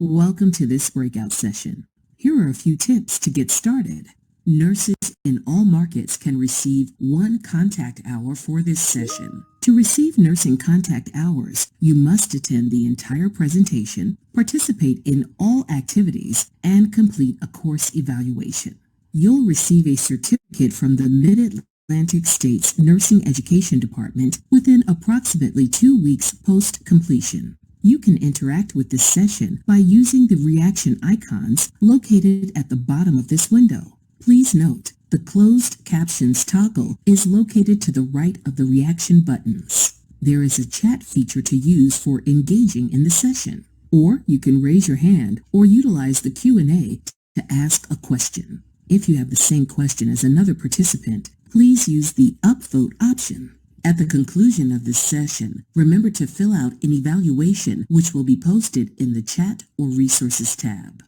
Welcome to this breakout session. Here are a few tips to get started. Nurses in all markets can receive one contact hour for this session. To receive nursing contact hours, you must attend the entire presentation, participate in all activities, and complete a course evaluation. You'll receive a certificate from the Mid-Atlantic States Nursing Education Department within approximately 2 weeks post-completion. You can interact with this session by using the reaction icons located at the bottom of this window. Please note, the closed captions toggle is located to the right of the reaction buttons. There is a chat feature to use for engaging in the session, or you can raise your hand or utilize the Q&A to ask a question. If you have the same question as another participant, please use the upvote option. At the conclusion of this session, remember to fill out an evaluation which will be posted in the Chat or Resources tab.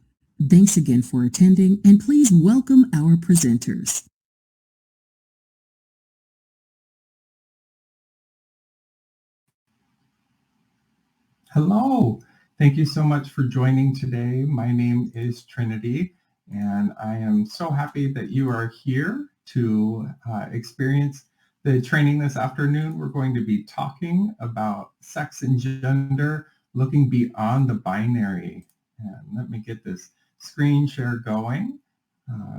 Thanks again for attending, and please welcome our presenters. Hello. Thank you so much for joining today. My name is Trinity, and I am so happy that you are here to experience the training this afternoon. We're going to be talking about sex and gender, looking beyond the binary. And let me get this screen share going.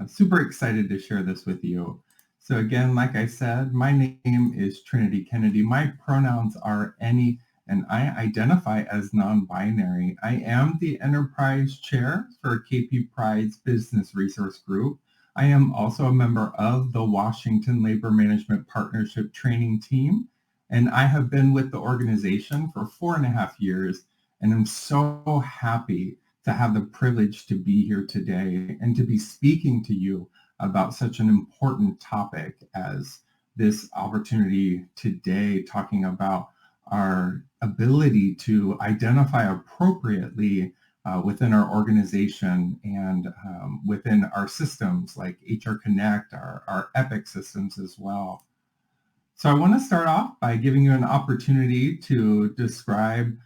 Super excited to share this with you. So again, like I said, my name is Trinity Kennedy. My pronouns are any, and I identify as non-binary. I am the Enterprise Chair for KP Pride's Business Resource Group. I am also a member of the Washington Labor Management Partnership Training Team, and I have been with the organization for 4.5 years, and I'm so happy to have the privilege to be here today and to be speaking to you about such an important topic as this opportunity today, talking about our ability to identify appropriately within our organization and within our systems like HR Connect, our Epic systems as well. So I want to start off by giving you an opportunity to describe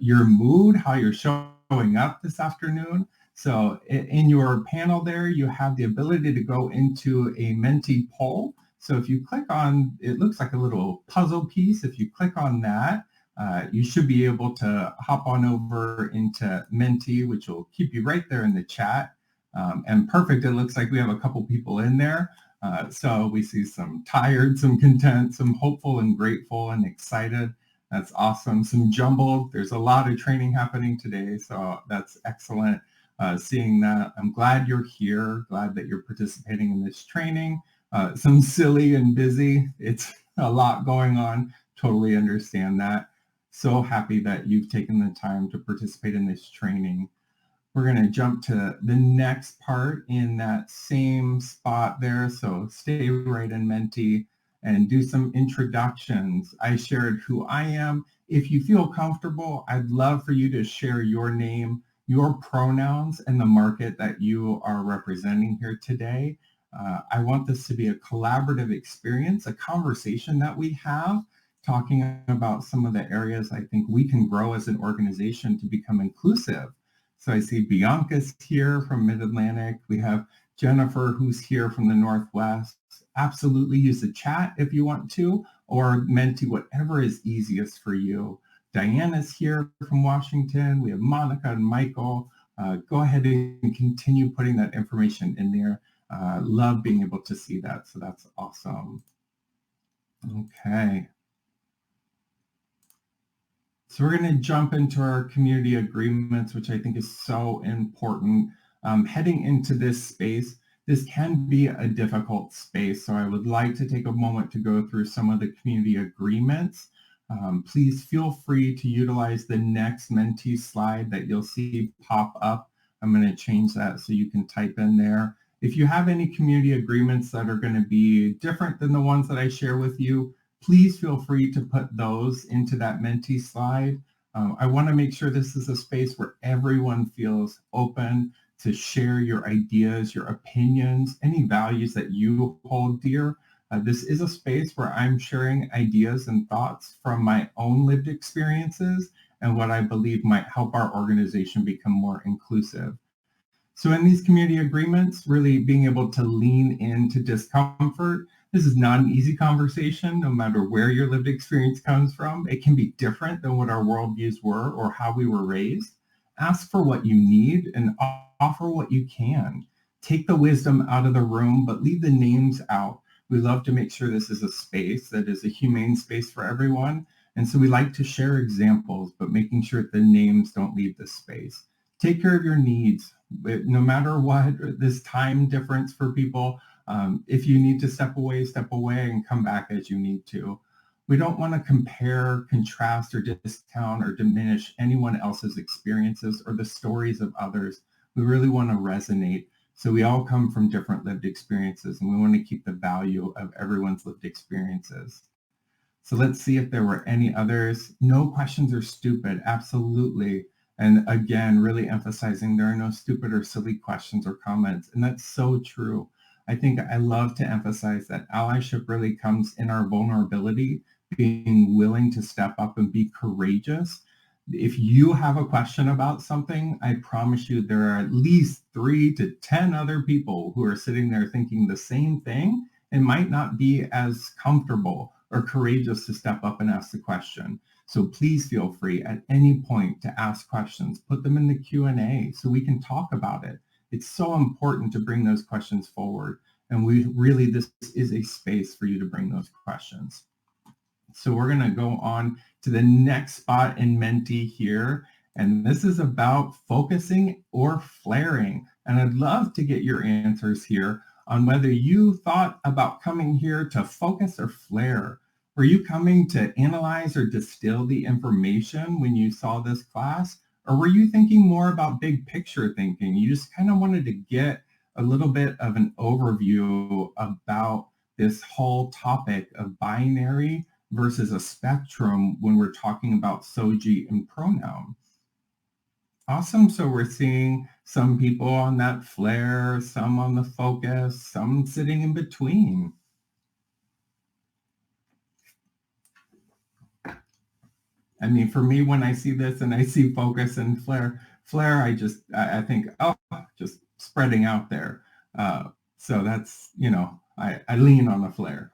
your mood, how you're showing up this afternoon. So in your panel there, you have the ability to go into a Menti poll. So if you click on, it looks like a little puzzle piece. If you click on that, you should be able to hop on over into Menti, which will keep you right there in the chat. And perfect, it looks like we have a couple people in there. So we see some tired, some content, some hopeful and grateful and excited. That's awesome. Some jumbled. There's a lot of training happening today, so that's excellent. Seeing that, I'm glad you're here, glad that you're participating in this training. Some silly and busy. It's a lot going on. Totally understand that. So happy that you've taken the time to participate in this training. We're going to jump to the next part in that same spot there. So stay right in Menti and do some introductions. I shared who I am. If you feel comfortable, I'd love for you to share your name, your pronouns, and the market that you are representing here today. I want this to be a collaborative experience, a conversation that we have, talking about some of the areas I think we can grow as an organization to become inclusive. So I see Bianca's here from Mid-Atlantic. We have Jennifer, who's here from the Northwest. Absolutely use the chat if you want to, or Menti, whatever is easiest for you. Diana's here from Washington. We have Monica and Michael. Go ahead and continue putting that information in there. Love being able to see that, so that's awesome. Okay. So we're going to jump into our community agreements, which I think is so important. Heading into this space, this can be a difficult space, so I would like to take a moment to go through some of the community agreements. Please feel free to utilize the next Menti slide that you'll see pop up. I'm going to change that so you can type in there. If you have any community agreements that are going to be different than the ones that I share with you, please feel free to put those into that Menti slide. I want to make sure this is a space where everyone feels open to share your ideas, your opinions, any values that you hold dear. This is a space where I'm sharing ideas and thoughts from my own lived experiences, and what I believe might help our organization become more inclusive. So in these community agreements, really being able to lean into discomfort. This is not an easy conversation, no matter where your lived experience comes from. It can be different than what our worldviews were or how we were raised. Ask for what you need and offer what you can. Take the wisdom out of the room, but leave the names out. We love to make sure this is a space that is a humane space for everyone. And so we like to share examples, but making sure that the names don't leave the space. Take care of your needs. No matter what, this time difference for people, if you need to step away and come back as you need to. We don't want to compare, contrast, or discount or diminish anyone else's experiences or the stories of others. We really want to resonate. So we all come from different lived experiences, and we want to keep the value of everyone's lived experiences. So let's see if there were any others. No questions are stupid, absolutely. And again, really emphasizing there are no stupid or silly questions or comments. And that's so true. I think I love to emphasize that allyship really comes in our vulnerability, being willing to step up and be courageous. If you have a question about something, I promise you there are at least 3 to 10 other people who are sitting there thinking the same thing and might not be as comfortable or courageous to step up and ask the question. So please feel free at any point to ask questions, put them in the Q&A so we can talk about it. It's so important to bring those questions forward. And this is a space for you to bring those questions. So we're gonna go on to the next spot in Menti here. And this is about focusing or flaring. And I'd love to get your answers here on whether you thought about coming here to focus or flare. Were you coming to analyze or distill the information when you saw this class? Or were you thinking more about big picture thinking? You just kind of wanted to get a little bit of an overview about this whole topic of binary versus a spectrum when we're talking about SOGI and pronoun. Awesome. So we're seeing some people on that flare, some on the focus, some sitting in between. I mean, for me, when I see this and I see focus and flare, I think, oh, just spreading out there. So that's, I lean on the flare.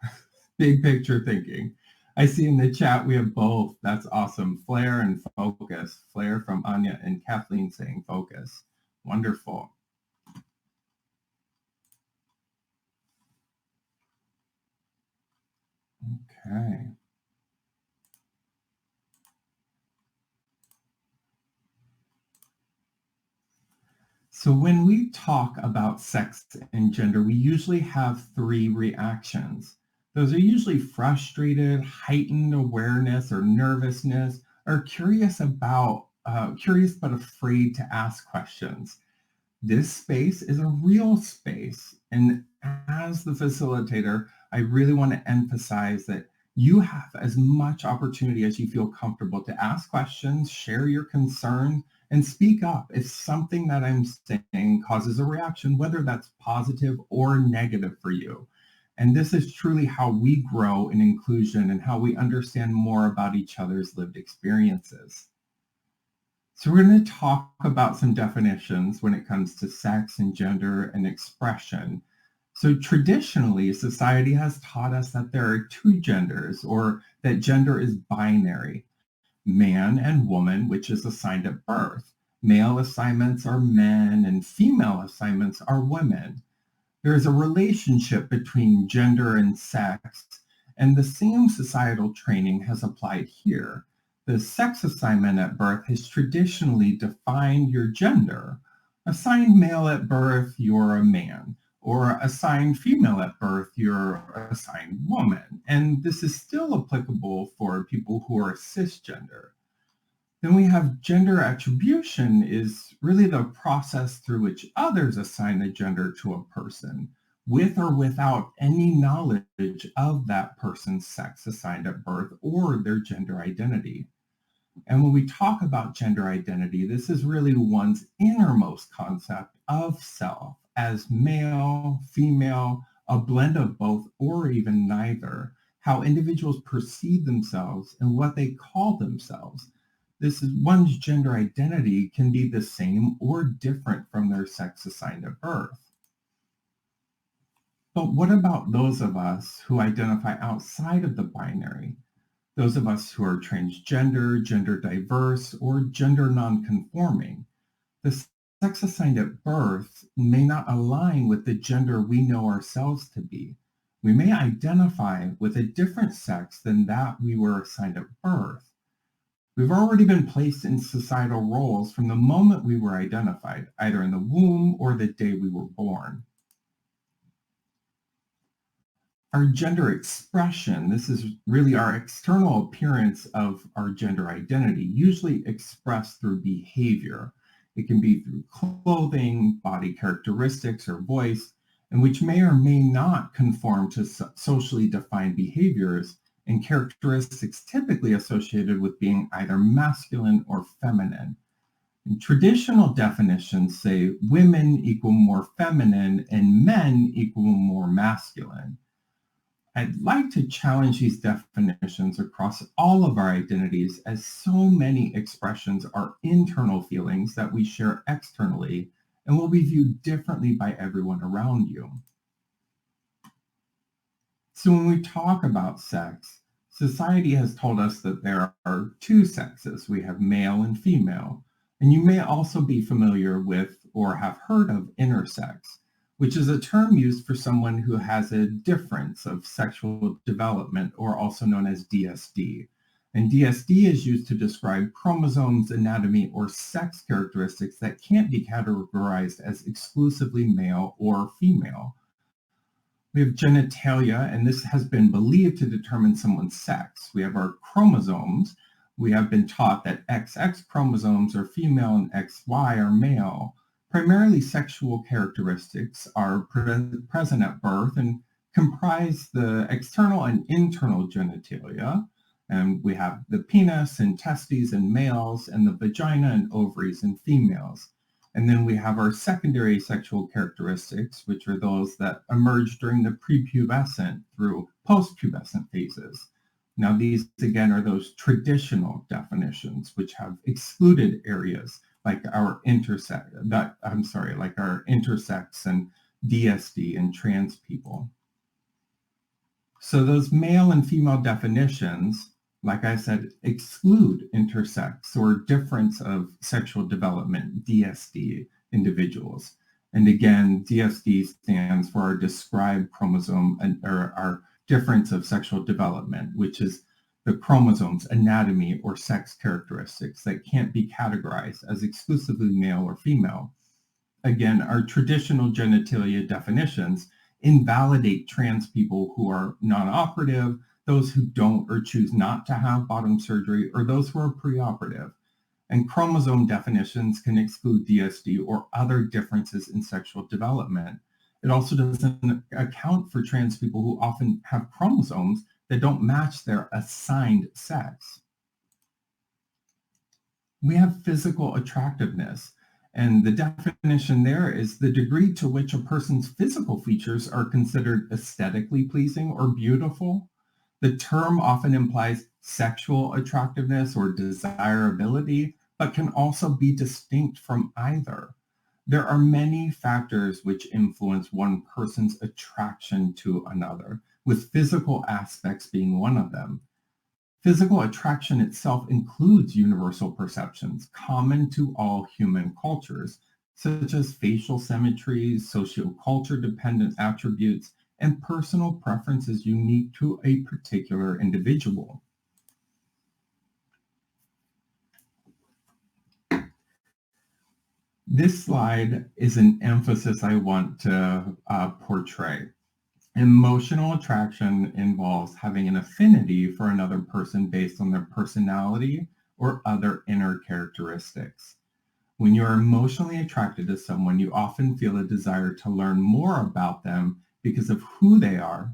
Big picture thinking. I see in the chat we have both. That's awesome. Flare and focus. Flare from Anya and Kathleen saying focus. Wonderful. Okay. So when we talk about sex and gender, we usually have 3 reactions. Those are usually frustrated, heightened awareness or nervousness, or curious but afraid to ask questions. This space is a real space. And as the facilitator, I really want to emphasize that you have as much opportunity as you feel comfortable to ask questions, share your concerns, and speak up if something that I'm saying causes a reaction, whether that's positive or negative for you. And this is truly how we grow in inclusion and how we understand more about each other's lived experiences. So we're going to talk about some definitions when it comes to sex and gender and expression. So traditionally, society has taught us that there are 2 genders, or that gender is binary, man and woman, which is assigned at birth. Male assignments are men and female assignments are women. There is a relationship between gender and sex, and the same societal training has applied here. The sex assignment at birth has traditionally defined your gender. Assigned male at birth, you're a man, or assigned female at birth, you're an assigned woman. And this is still applicable for people who are cisgender. Then we have gender attribution is really the process through which others assign a gender to a person, with or without any knowledge of that person's sex assigned at birth or their gender identity. And when we talk about gender identity, this is really one's innermost concept of self as male, female, a blend of both, or even neither, how individuals perceive themselves and what they call themselves. This is one's gender identity can be the same or different from their sex assigned at birth. But what about those of us who identify outside of the binary? Those of us who are transgender, gender diverse, or gender nonconforming? The sex assigned at birth may not align with the gender we know ourselves to be. We may identify with a different sex than that we were assigned at birth. We've already been placed in societal roles from the moment we were identified, either in the womb or the day we were born. Our gender expression, this is really our external appearance of our gender identity, usually expressed through behavior. It can be through clothing, body characteristics, or voice, and which may or may not conform to socially defined behaviors and characteristics typically associated with being either masculine or feminine. And traditional definitions say women equal more feminine and men equal more masculine. I'd like to challenge these definitions across all of our identities, as so many expressions are internal feelings that we share externally and will be viewed differently by everyone around you. So when we talk about sex, society has told us that there are two sexes. We have male and female. And you may also be familiar with or have heard of intersex, which is a term used for someone who has a difference of sexual development, or also known as DSD. And DSD is used to describe chromosomes, anatomy, or sex characteristics that can't be categorized as exclusively male or female. We have genitalia, and this has been believed to determine someone's sex. We have our chromosomes. We have been taught that XX chromosomes are female and XY are male. Primarily sexual characteristics are present at birth and comprise the external and internal genitalia. And we have the penis and testes in males and the vagina and ovaries in females. And then we have our secondary sexual characteristics, which are those that emerge during the prepubescent through postpubescent phases. Now, these again are those traditional definitions, which have excluded areas like our intersex and DSD and trans people. So those male and female definitions, like I said, exclude intersex or difference of sexual development, DSD individuals. And again, DSD stands for our described chromosome or our difference of sexual development, which is the chromosomes, anatomy, or sex characteristics that can't be categorized as exclusively male or female. Again, our traditional genitalia definitions invalidate trans people who are non-operative, those who don't or choose not to have bottom surgery, or those who are preoperative. And chromosome definitions can exclude DSD or other differences in sexual development. It also doesn't account for trans people who often have chromosomes that don't match their assigned sex. We have physical attractiveness, and the definition there is the degree to which a person's physical features are considered aesthetically pleasing or beautiful. The term often implies sexual attractiveness or desirability, but can also be distinct from either. There are many factors which influence one person's attraction to another, with physical aspects being one of them. Physical attraction itself includes universal perceptions common to all human cultures, such as facial symmetry, socioculture dependent attributes, and personal preferences unique to a particular individual. This slide is an emphasis I want to portray. Emotional attraction involves having an affinity for another person based on their personality or other inner characteristics. When you're emotionally attracted to someone, you often feel a desire to learn more about them because of who they are,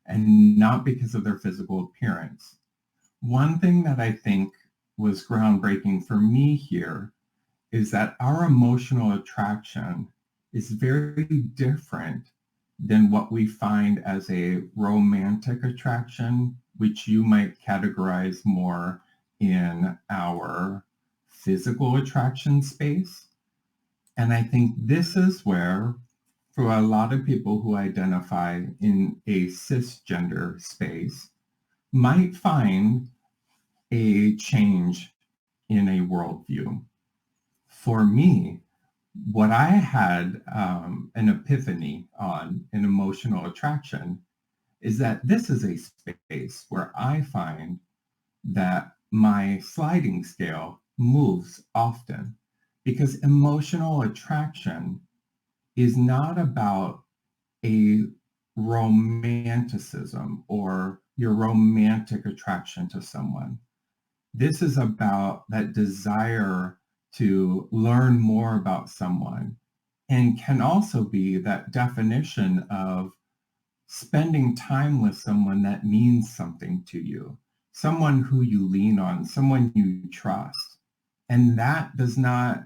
and not because of their physical appearance. One thing that I think was groundbreaking for me here is that our emotional attraction is very different than what we find as a romantic attraction which you might categorize more in our physical attraction space. And I think this is where, for a lot of people who identify in a cisgender space, might find a change in a worldview. For me, what I had an epiphany on in emotional attraction is that this is a space where I find that my sliding scale moves often, because emotional attraction is not about a romanticism or your romantic attraction to someone. This is about that desire to learn more about someone, and can also be that definition of spending time with someone that means something to you, someone who you lean on, someone you trust. And that does not,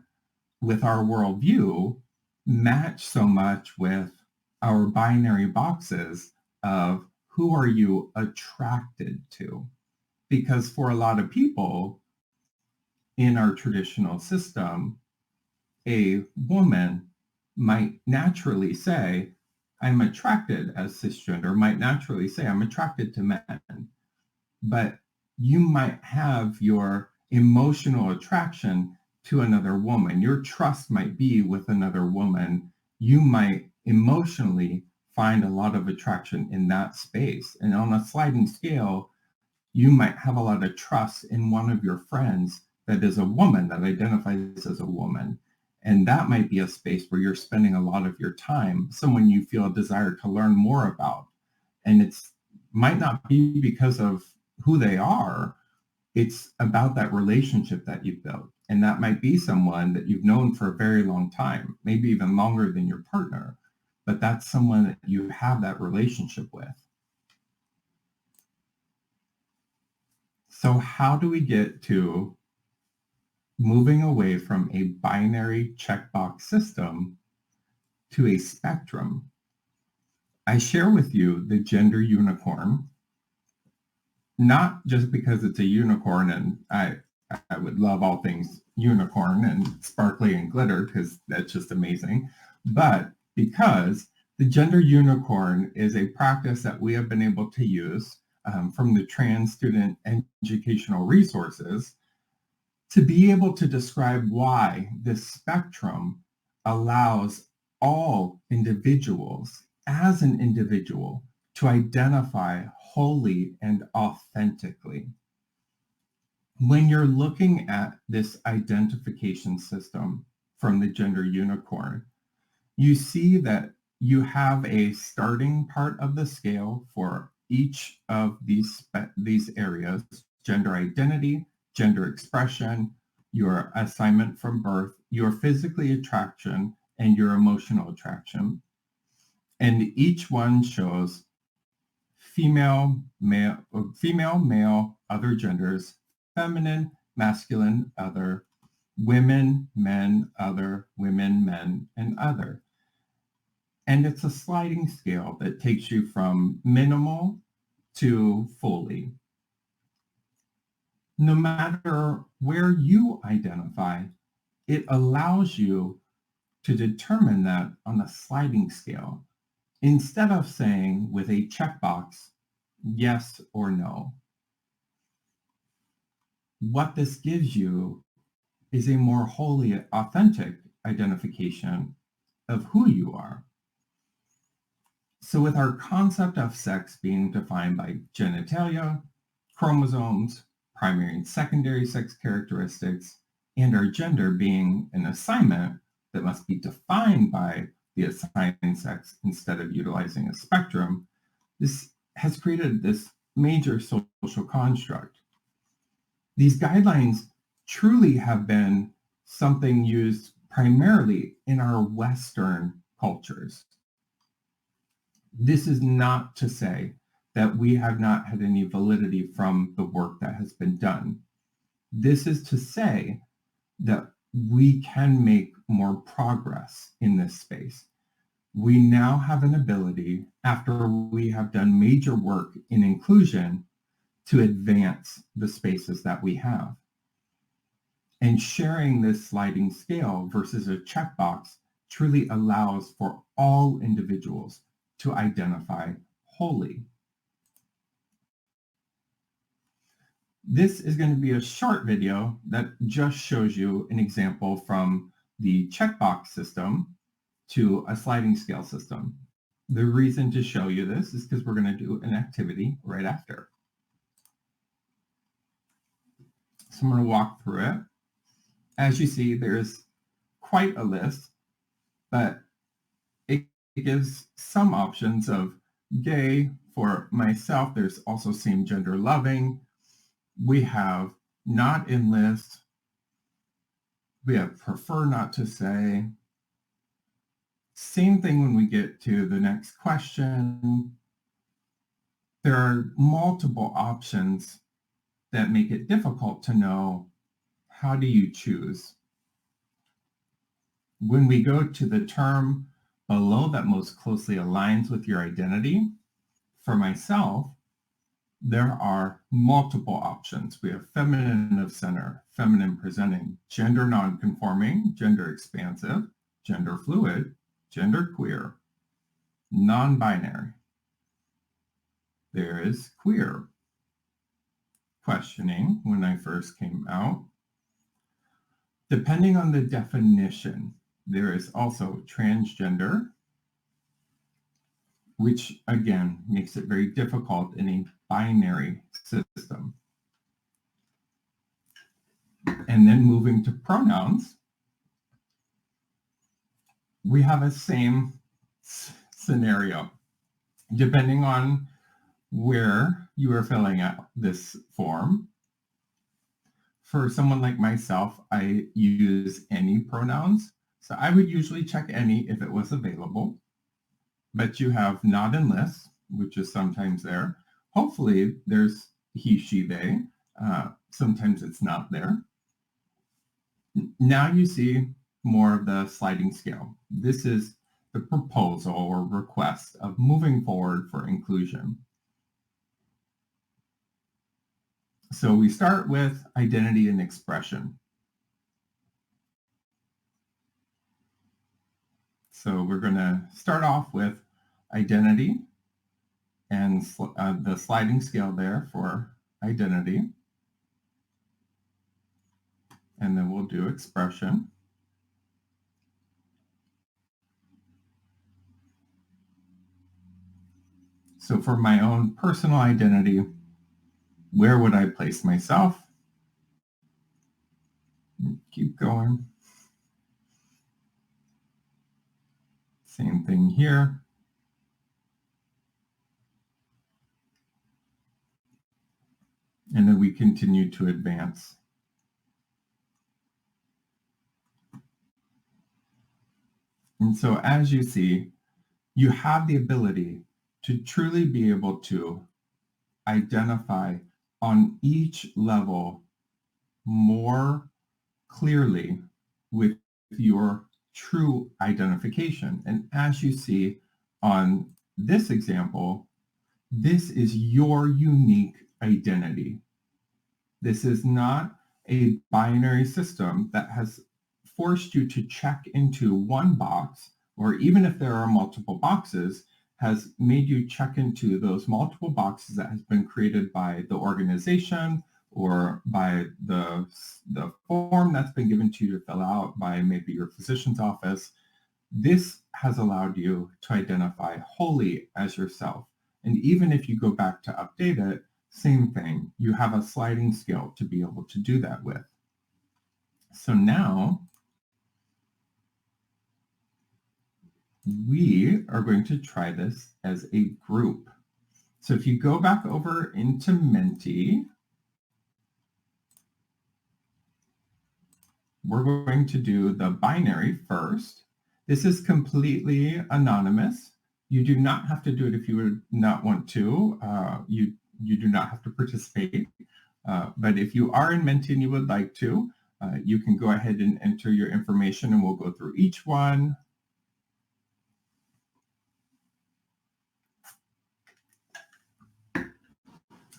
with our worldview, match so much with our binary boxes of who are you attracted to? Because for a lot of people in our traditional system, a woman might naturally say, I'm attracted, as cisgender, might naturally say, I'm attracted to men. But you might have your emotional attraction to another woman. Your trust might be with another woman. You might emotionally find a lot of attraction in that space. And on a sliding scale, you might have a lot of trust in one of your friends that is a woman, that identifies as a woman. And that might be a space where you're spending a lot of your time, someone you feel a desire to learn more about. And it's might not be because of who they are. It's about that relationship that you've built. And that might be someone that you've known for a very long time, maybe even longer than your partner, but that's someone that you have that relationship with. So how do we get to moving away from a binary checkbox system to a spectrum? I share with you the gender unicorn, not just because it's a unicorn and I would love all things unicorn and sparkly and glitter, because that's just amazing, but because the gender unicorn is a practice that we have been able to use from the trans student educational resources to be able to describe why this spectrum allows all individuals as an individual to identify wholly and authentically. When you're looking at this identification system from the gender unicorn, you see that you have a starting part of the scale for each of these areas: gender identity, gender expression, your assignment from birth, your physically attraction, and your emotional attraction. And each one shows female, male, other genders, feminine, masculine, other, women, men, other, women, men, and other. And it's a sliding scale that takes you from minimal to fully. No matter where you identify, it allows you to determine that on a sliding scale, instead of saying with a checkbox, yes or no. What this gives you is a more wholly authentic identification of who you are. So with our concept of sex being defined by genitalia, chromosomes, primary and secondary sex characteristics, and our gender being an assignment that must be defined by the assigned sex instead of utilizing a spectrum, this has created this major social construct. These guidelines truly have been something used primarily in our Western cultures. This is not to say that we have not had any validity from the work that has been done. This is to say that we can make more progress in this space. We now have an ability, after we have done major work in inclusion, to advance the spaces that we have. And sharing this sliding scale versus a checkbox truly allows for all individuals to identify wholly. This is going to be a short video that just shows you an example from the checkbox system to a sliding scale system. The reason to show you this is because we're going to do an activity right after. So I'm going to walk through it. As you see, there's quite a list, but it gives some options of gay for myself. There's also same gender loving. We have not in list. We have prefer not to say. Same thing when we get to the next question. There are multiple options that make it difficult to know how do you choose. When we go to the term below that most closely aligns with your identity, for myself, there are multiple options. We have feminine of center, feminine presenting, gender non-conforming, gender expansive, gender fluid, gender queer, non-binary. There is queer. Questioning when I first came out. Depending on the definition, there is also transgender, which again makes it very difficult in a binary system. And then moving to pronouns, we have a same scenario. Depending on where you are filling out this form, for someone like myself, I use any pronouns. So I would usually check any if it was available, but you have not in list, which is sometimes there. Hopefully there's he, she, they. Sometimes it's not there. Now you see more of the sliding scale. This is the proposal or request of moving forward for inclusion. So we start with identity and expression. So we're going to start off with identity and the sliding scale there for identity. And then we'll do expression. So for my own personal identity, where would I place myself? Keep going. Same thing here. And then we continue to advance. And so as you see, you have the ability to truly be able to identify on each level more clearly with your true identification. And as you see on this example, this is your unique identity. This is not a binary system that has forced you to check into one box, or even if there are multiple boxes, has made you check into those multiple boxes that has been created by the organization or by the form that's been given to you to fill out by maybe your physician's office. This has allowed you to identify wholly as yourself. And even if you go back to update it, same thing. You have a sliding scale to be able to do that with. So now we are going to try this as a group. So if you go back over into Menti, we're going to do the binary first. This is completely anonymous. You do not have to do it if you would not want to. You do not have to participate. But if you are in Menti and you would like to, you can go ahead and enter your information and we'll go through each one.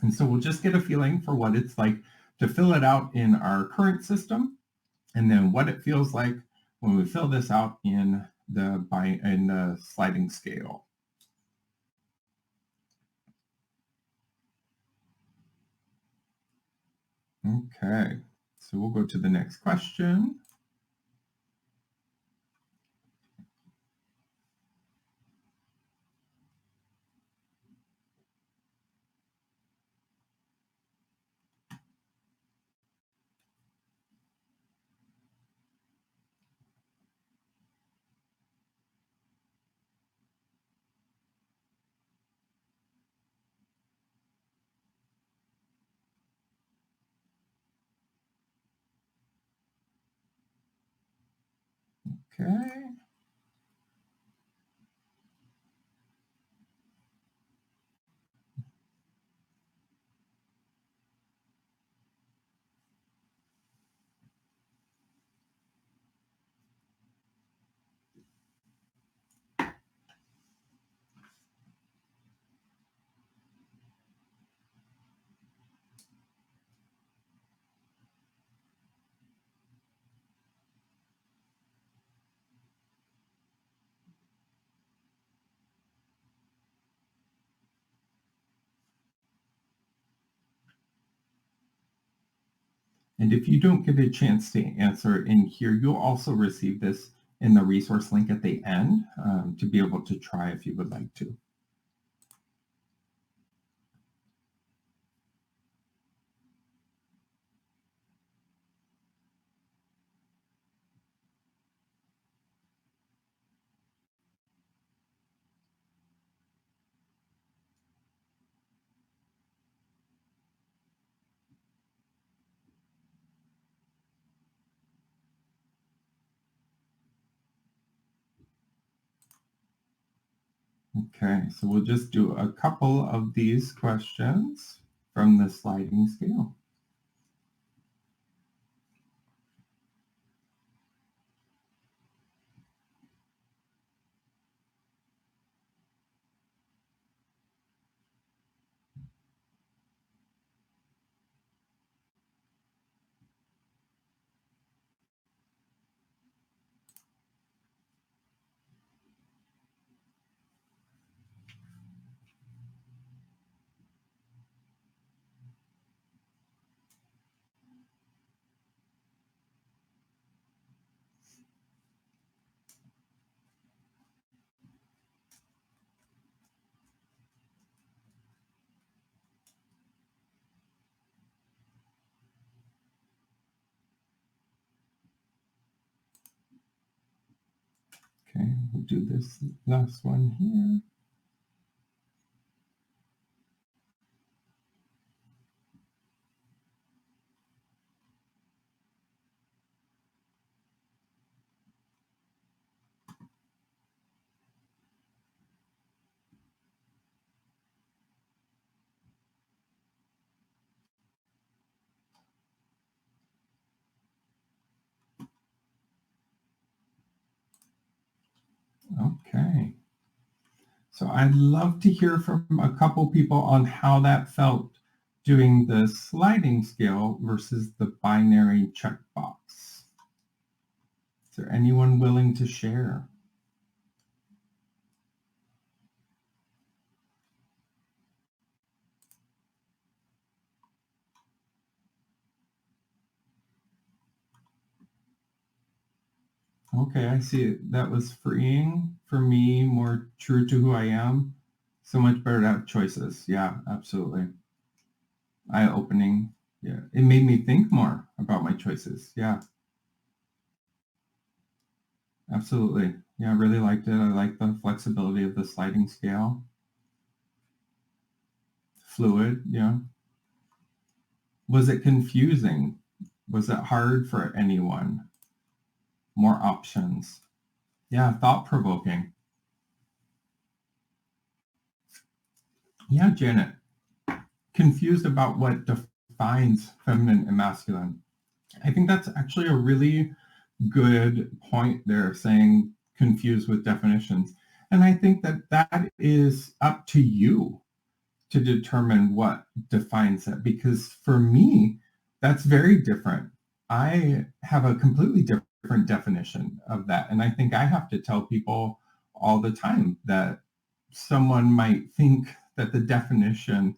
And so we'll just get a feeling for what it's like to fill it out in our current system, and then what it feels like when we fill this out in the sliding scale. Okay, so we'll go to the next question. Okay. And if you don't get a chance to answer in here, you'll also receive this in the resource link at the end to be able to try if you would like to. Okay, so we'll just do a couple of these questions from the sliding scale. Okay, we'll do this last one here. Okay. So I'd love to hear from a couple people on how that felt doing the sliding scale versus the binary checkbox. Is there anyone willing to share? Okay, I see it. That was freeing for me, more true to who I am. So much better to have choices. Yeah, absolutely. Eye-opening. Yeah, it made me think more about my choices. Yeah, absolutely. Yeah, I really liked it. I like the flexibility of the sliding scale. Fluid, yeah. Was it confusing? Was it hard for anyone? More options. Yeah, thought-provoking. Yeah, Janet. Confused about what defines feminine and masculine. I think that's actually a really good point there, saying confused with definitions. And I think that that is up to you to determine what defines it, because for me, that's very different. I have a completely different definition of that. And I think I have to tell people all the time that someone might think that the definition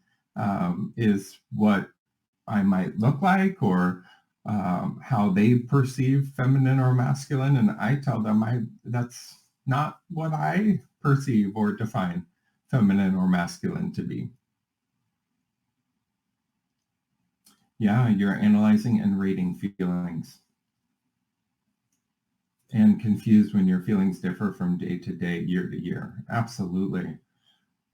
is what I might look like, or how they perceive feminine or masculine. And I tell them that's not what I perceive or define feminine or masculine to be. Yeah, you're analyzing and rating feelings, and confused when your feelings differ from day to day, year to year. Absolutely.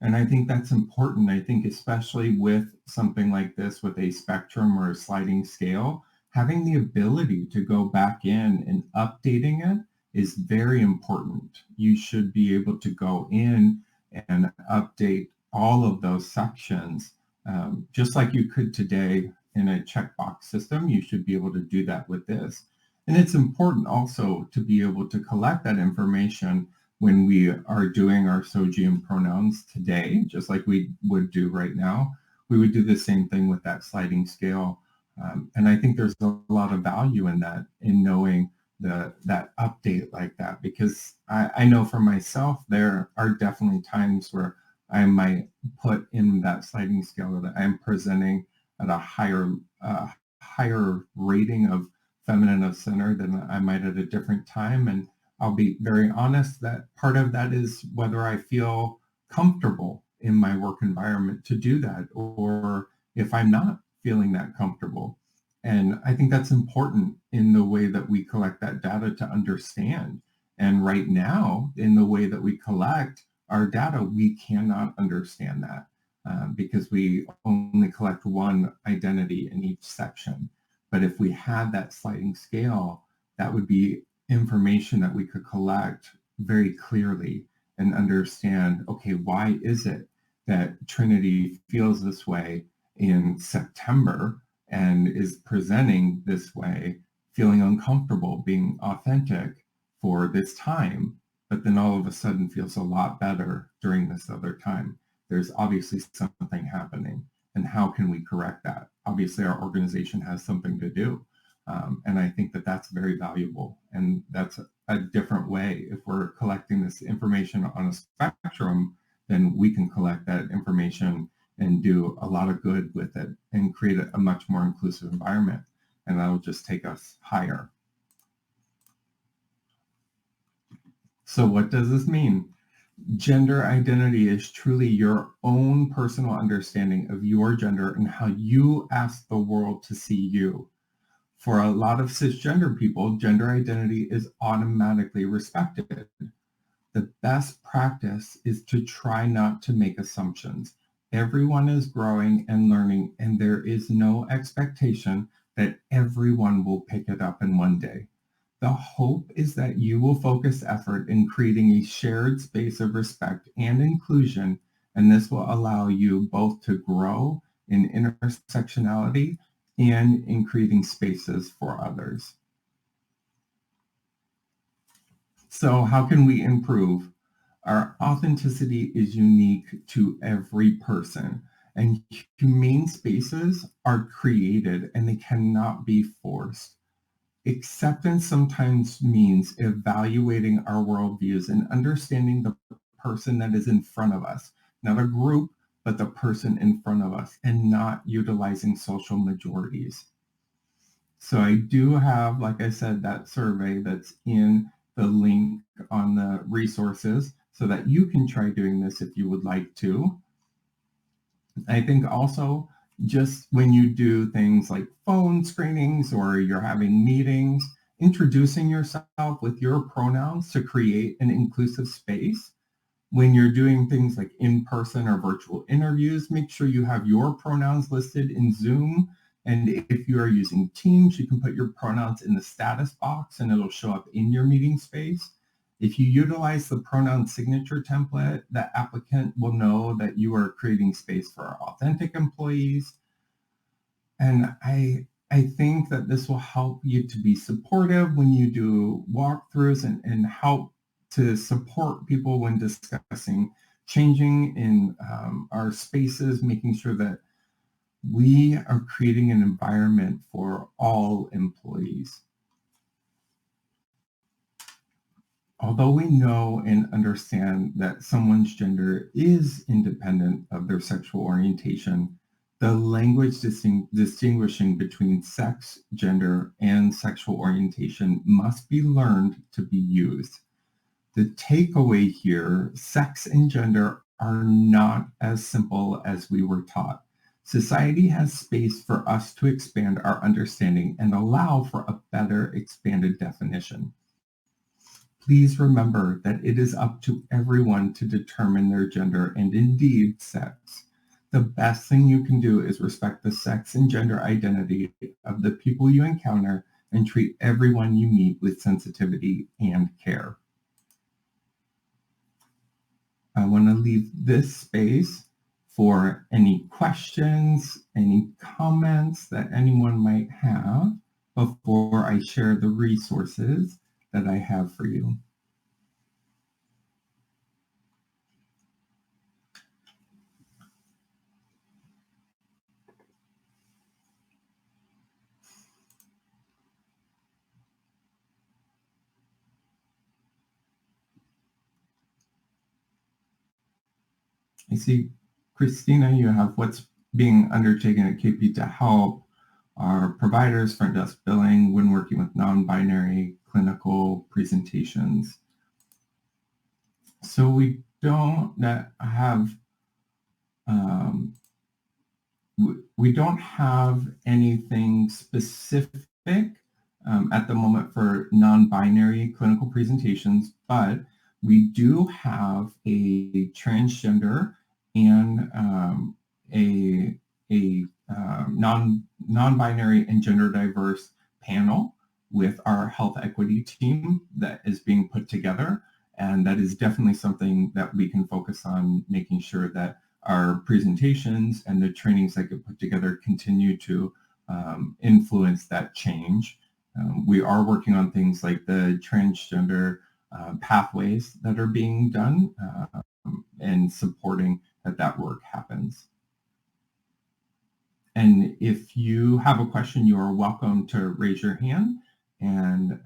And I think that's important. I think especially with something like this, with a spectrum or a sliding scale, having the ability to go back in and updating it is very important. You should be able to go in and update all of those sections, just like you could today in a checkbox system. You should be able to do that with this. And it's important also to be able to collect that information when we are doing our SOGI and pronouns today, just like we would do right now. We would do the same thing with that sliding scale. And I think there's a lot of value in that, in knowing that update like that, because I know for myself, there are definitely times where I might put in that sliding scale that I'm presenting at a higher rating of feminine of center than I might at a different time. And I'll be very honest that part of that is whether I feel comfortable in my work environment to do that, or if I'm not feeling that comfortable. And I think that's important in the way that we collect that data to understand. And right now, in the way that we collect our data, we cannot understand that because we only collect one identity in each section. But if we had that sliding scale, that would be information that we could collect very clearly and understand, okay, why is it that Trinity feels this way in September and is presenting this way, feeling uncomfortable, being authentic for this time, but then all of a sudden feels a lot better during this other time. There's obviously something happening. And how can we correct that? Obviously, our organization has something to do. And I think that that's very valuable. And that's a different way. If we're collecting this information on a spectrum, then we can collect that information and do a lot of good with it and create a much more inclusive environment. And that'll just take us higher. So what does this mean? Gender identity is truly your own personal understanding of your gender and how you ask the world to see you. For a lot of cisgender people, gender identity is automatically respected. The best practice is to try not to make assumptions. Everyone is growing and learning, and there is no expectation that everyone will pick it up in one day. The hope is that you will focus effort in creating a shared space of respect and inclusion, and this will allow you both to grow in intersectionality and in creating spaces for others. So how can we improve? Our authenticity is unique to every person, and humane spaces are created and they cannot be forced. Acceptance sometimes means evaluating our worldviews and understanding the person that is in front of us, not a group, but the person in front of us, and not utilizing social majorities. So I do have, like I said, that survey that's in the link on the resources so that you can try doing this if you would like to. I think also just when you do things like phone screenings or you're having meetings, introducing yourself with your pronouns to create an inclusive space. When you're doing things like in-person or virtual interviews, make sure you have your pronouns listed in Zoom. And if you are using Teams, you can put your pronouns in the status box and it'll show up in your meeting space. If you utilize the pronoun signature template, the applicant will know that you are creating space for authentic employees. And I think that this will help you to be supportive when you do walkthroughs and help to support people when discussing changing in our spaces, making sure that we are creating an environment for all employees. Although we know and understand that someone's gender is independent of their sexual orientation, the language distinguishing between sex, gender, and sexual orientation must be learned to be used. The takeaway here, sex and gender are not as simple as we were taught. Society has space for us to expand our understanding and allow for a better expanded definition. Please remember that it is up to everyone to determine their gender and indeed sex. The best thing you can do is respect the sex and gender identity of the people you encounter and treat everyone you meet with sensitivity and care. I want to leave this space for any questions, any comments that anyone might have before I share the resources that I have for you. I see, Christina, you have what's being undertaken at KP to help our providers, front desk billing, when working with non-binary clinical presentations. So we don't have we don't have anything specific at the moment for non-binary clinical presentations, but we do have a transgender and a non-binary and gender diverse panel with our health equity team that is being put together. And that is definitely something that we can focus on, making sure that our presentations and the trainings that get put together continue to influence that change. We are working on things like the transgender pathways that are being done and supporting that work happens. And if you have a question, you are welcome to raise your hand. And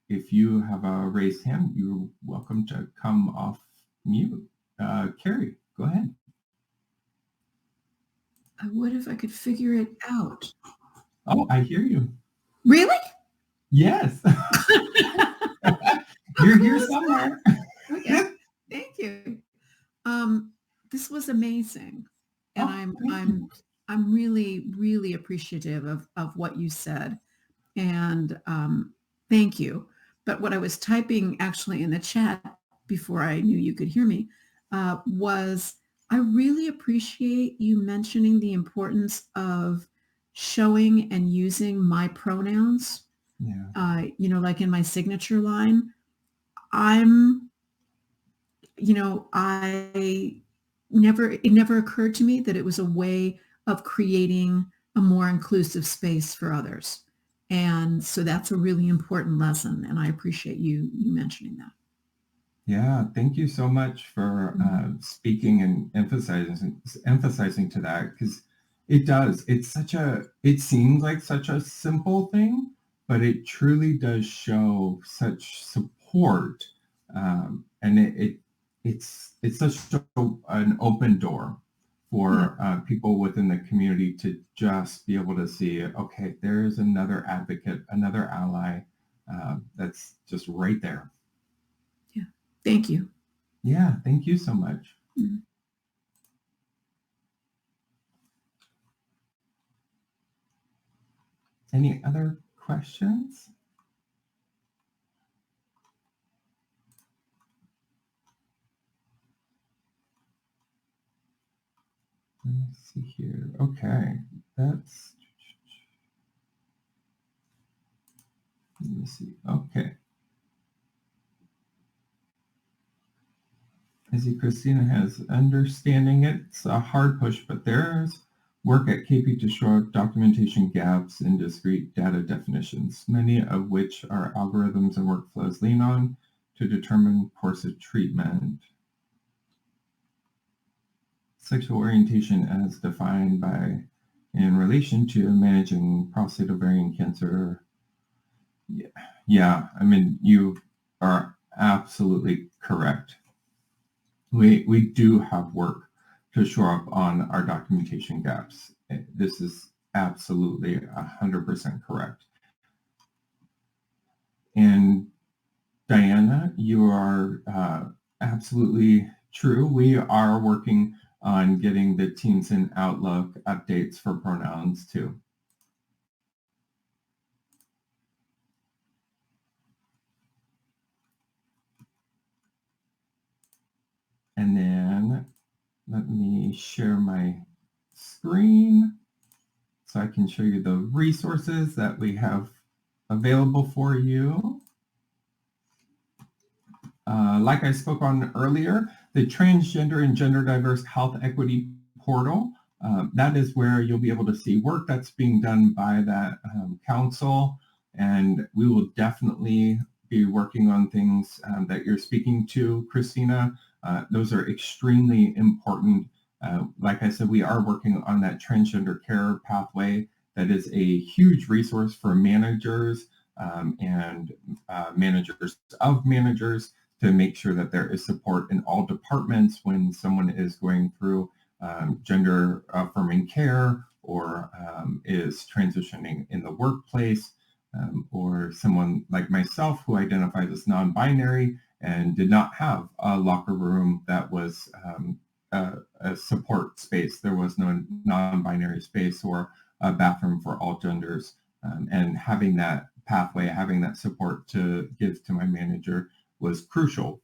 if you have a raised hand, you're welcome to come off mute. Carrie, go ahead. I would if I could figure it out. Oh, I hear you. Really? Yes. You're here somewhere. Okay. Thank you. This was amazing. And I'm really, really appreciative of what you said. And thank you. But what I was typing actually in the chat before I knew you could hear me was I really appreciate you mentioning the importance of showing and using my pronouns. Yeah. Like in my signature line, it never occurred to me that it was a way of creating a more inclusive space for others. And so that's a really important lesson. And I appreciate you mentioning that. Yeah, thank you so much for speaking and emphasizing to that, because it seems like such a simple thing, but it truly does show such support, and it's such an open door for people within the community to just be able to see, okay, there is another advocate, another ally that's just right there. Yeah. Thank you. Yeah, thank you so much. Mm-hmm. Any other questions? Let me see here. Okay, let me see. Okay. I see Christina has understanding it's a hard push, but there's work at KP to show up documentation gaps in discrete data definitions, many of which our algorithms and workflows lean on to determine course of treatment. Sexual orientation as defined by in relation to managing prostate ovarian cancer. Yeah, I mean, you are absolutely correct. We do have work to shore up on our documentation gaps. This is absolutely 100% correct. And Diana, you are absolutely true. We are working on getting the Teams in Outlook updates for pronouns too. And then let me share my screen so I can show you the resources that we have available for you. Like I spoke on earlier, the Transgender and Gender Diverse Health Equity Portal, that is where you'll be able to see work that's being done by that council, and we will definitely be working on things that you're speaking to, Christina. Those are extremely important. Like I said, we are working on that transgender care pathway. That is a huge resource for managers and managers of managers to make sure that there is support in all departments when someone is going through gender affirming care or is transitioning in the workplace, or someone like myself who identifies as non-binary and did not have a locker room that was a support space. There was no non-binary space or a bathroom for all genders. And having that pathway, having that support to give to my manager was crucial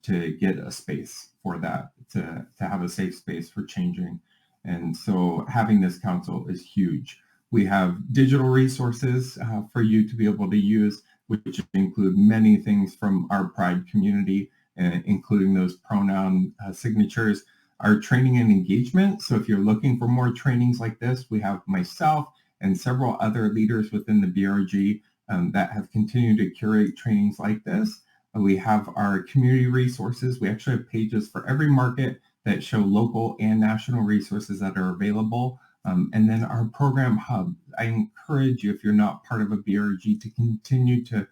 to get a space for that, to have a safe space for changing. And so having this council is huge. We have digital resources for you to be able to use, which include many things from our Pride community, including those pronoun signatures, our training and engagement. So if you're looking for more trainings like this, we have myself and several other leaders within the BRG that have continued to curate trainings like this. We have our community resources. We actually have pages for every market that show local and national resources that are available. And then our program hub. I encourage you, if you're not part of a BRG, to continue to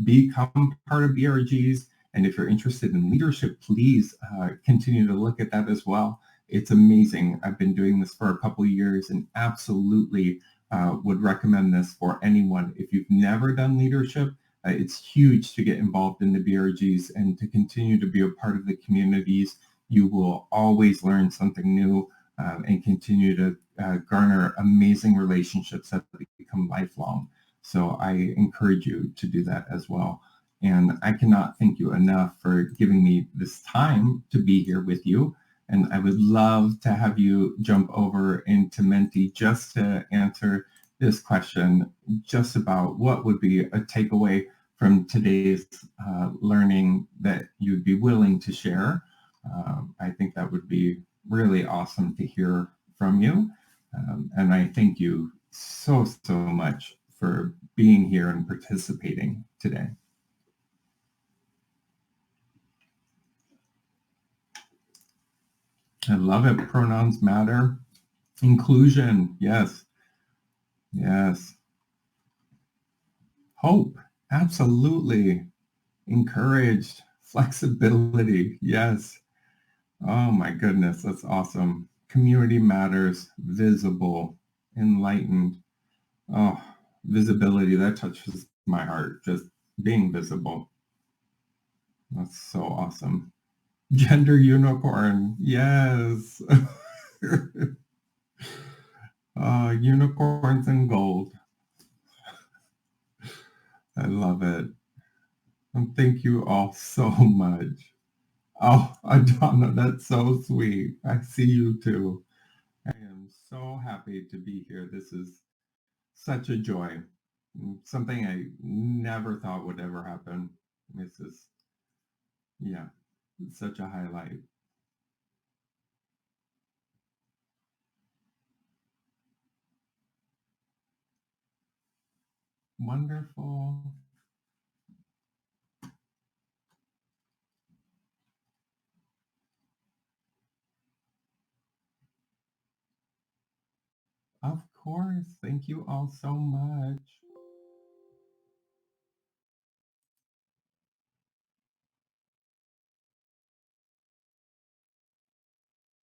become part of BRGs. And if you're interested in leadership, please continue to look at that as well. It's amazing. I've been doing this for a couple of years and absolutely would recommend this for anyone. If you've never done leadership, it's huge to get involved in the BRGs and to continue to be a part of the communities. You will always learn something new and continue to garner amazing relationships that become lifelong. So I encourage you to do that as well. And I cannot thank you enough for giving me this time to be here with you. And I would love to have you jump over into Menti just to answer this question, just about what would be a takeaway from today's learning that you'd be willing to share. I think that would be really awesome to hear from you. And I thank you so much for being here and participating today. I love it. Pronouns matter. Inclusion. Yes. Yes. Hope. Absolutely. Encouraged. Flexibility. Yes. Oh my goodness. That's awesome. Community matters. Visible. Enlightened. Oh, visibility. That touches my heart. Just being visible. That's so awesome. Gender unicorn. Yes. Unicorns and gold. I love it. And thank you all so much. Oh, Adana, that's so sweet. I see you too. I am so happy to be here. This is such a joy. Something I never thought would ever happen. This is, yeah, such a highlight. Wonderful. Of course. Thank you all so much.